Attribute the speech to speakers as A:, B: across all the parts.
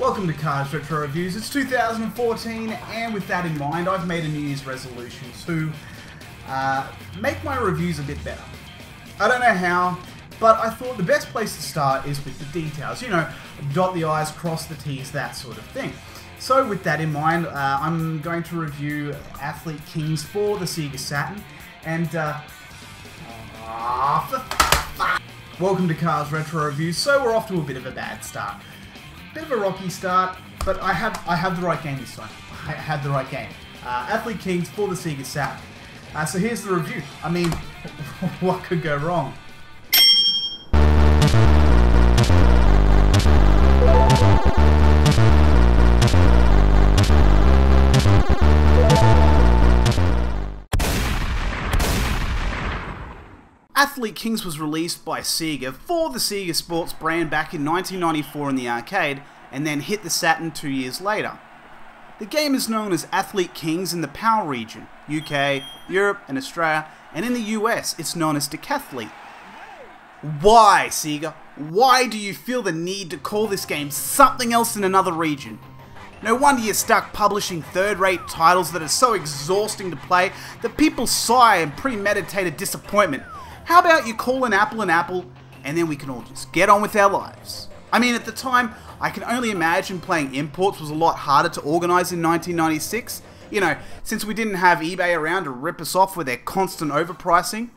A: Welcome to Cars Retro Reviews. It's 2014, and with that in mind, I've made a New Year's resolution to make my reviews a bit better. I don't know how, but I thought the best place to start is with the details. You know, dot the I's, cross the T's, that sort of thing. So with that in mind, I'm going to review Decathlete Kings for the Sega Saturn, and welcome to Cars Retro Reviews. So we're off to a bit of a bad start. Bit of a rocky start, but I have the right game this time. I had the right game. Decathlete Kings for the Sega Saturn. So here's the review. I mean, what could go wrong? Decathlete Kings was released by Sega for the Sega Sports brand back in 1994 in the arcade, and then hit the Saturn 2 years later. The game is known as Decathlete Kings in the PAL region, UK, Europe and Australia, and in the US it's known as Decathlete. Why, Sega? Why do you feel the need to call this game something else in another region? No wonder you're stuck publishing third-rate titles that are so exhausting to play that people sigh in premeditated disappointment. How about you call an apple, and then we can all just get on with our lives? I mean, at the time, I can only imagine playing imports was a lot harder to organise in 1996. You know, since we didn't have eBay around to rip us off with their constant overpricing.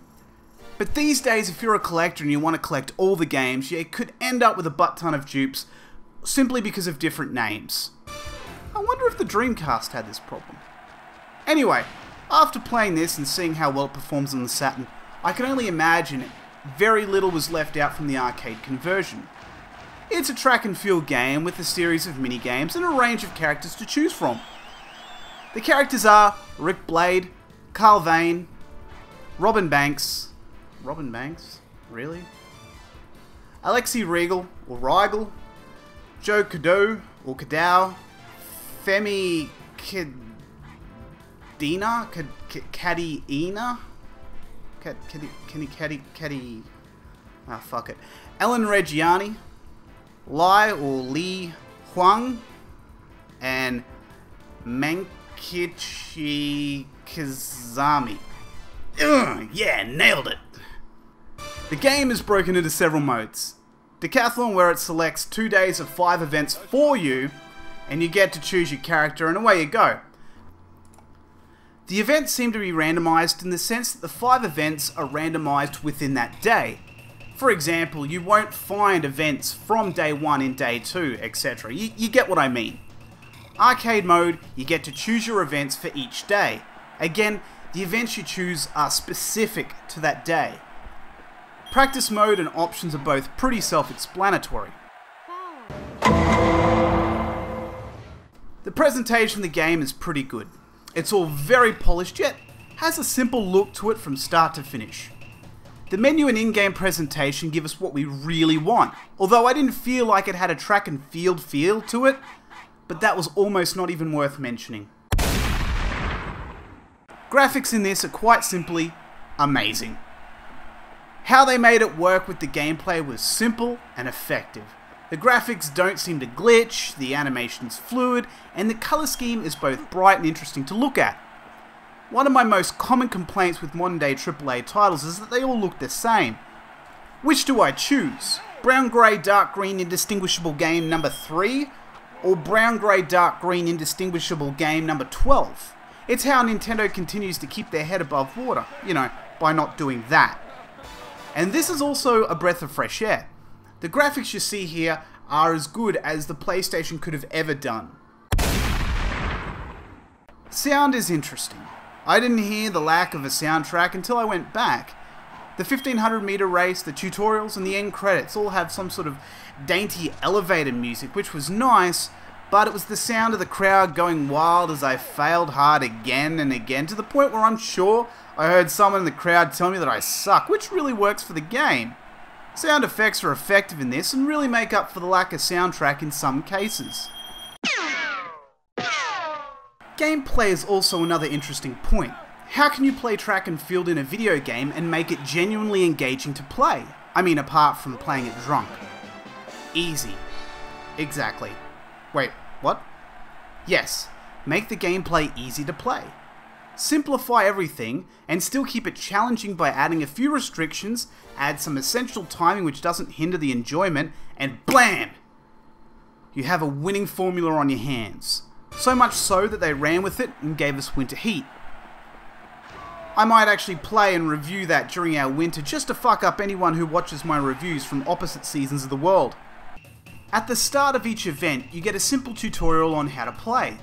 A: But these days, if you're a collector and you want to collect all the games, you could end up with a butt-ton of dupes simply because of different names. I wonder if the Dreamcast had this problem. Anyway, after playing this and seeing how well it performs on the Saturn, I can only imagine very little was left out from the arcade conversion. It's a track and field game with a series of mini-games and a range of characters to choose from. The characters are Rick Blade, Carl Vane, Robin Banks, really? Alexi Regal, or Rigel, Joe Cadeau, or Cadow, Femi Cadena, Caddyena? Caddy. Ah, fuck it. Ellen Reggiani, Lai or Li Huang, and Mankichi Kazami. Yeah, nailed it! The game is broken into several modes. Decathlon, where it selects 2 days of 5 events for you, and you get to choose your character, and away you go. The events seem to be randomized in the sense that the 5 events are randomized within that day. For example, you won't find events from day 1 in day 2, etc. You get what I mean. Arcade mode, you get to choose your events for each day. Again, the events you choose are specific to that day. Practice mode and options are both pretty self-explanatory. The presentation of the game is pretty good. It's all very polished, yet has a simple look to it from start to finish. The menu and in-game presentation give us what we really want, although I didn't feel like it had a track and field feel to it, but that was almost not even worth mentioning. Graphics in this are quite simply amazing. How they made it work with the gameplay was simple and effective. The graphics don't seem to glitch, the animation's fluid, and the colour scheme is both bright and interesting to look at. One of my most common complaints with modern day AAA titles is that they all look the same. Which do I choose? Brown grey dark green indistinguishable game number 3? Or brown grey dark green indistinguishable game number 12? It's how Nintendo continues to keep their head above water, you know, by not doing that. And this is also a breath of fresh air. The graphics you see here are as good as the PlayStation could have ever done. Sound is interesting. I didn't hear the lack of a soundtrack until I went back. The 1500 meter race, the tutorials and the end credits all have some sort of dainty elevator music, which was nice, but it was the sound of the crowd going wild as I failed hard again and again, to the point where I'm sure I heard someone in the crowd tell me that I suck, which really works for the game. Sound effects are effective in this and really make up for the lack of soundtrack in some cases. Gameplay is also another interesting point. How can you play track and field in a video game and make it genuinely engaging to play? I mean, apart from playing it drunk. Easy. Exactly. Wait, what? Yes, make the gameplay easy to play. Simplify everything and still keep it challenging by adding a few restrictions, add some essential timing which doesn't hinder the enjoyment, and BLAM! You have a winning formula on your hands. So much so that they ran with it and gave us Winter Heat. I might actually play and review that during our winter just to fuck up anyone who watches my reviews from opposite seasons of the world. At the start of each event, you get a simple tutorial on how to play.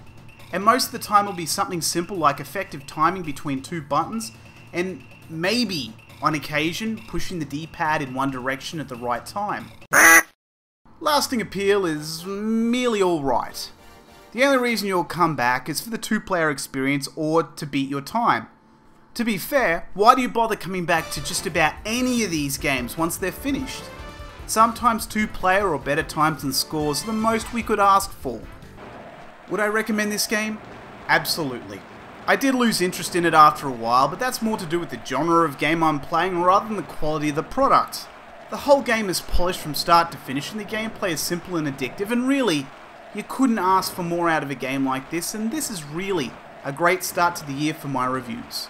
A: And most of the time it'll be something simple like effective timing between two buttons, and maybe, on occasion, pushing the D-pad in one direction at the right time. Lasting appeal is merely alright. The only reason you'll come back is for the two-player experience or to beat your time. To be fair, why do you bother coming back to just about any of these games once they're finished? Sometimes two-player or better times and scores are the most we could ask for. Would I recommend this game? Absolutely. I did lose interest in it after a while, but that's more to do with the genre of game I'm playing rather than the quality of the product. The whole game is polished from start to finish and the gameplay is simple and addictive, and really, you couldn't ask for more out of a game like this, and this is really a great start to the year for my reviews.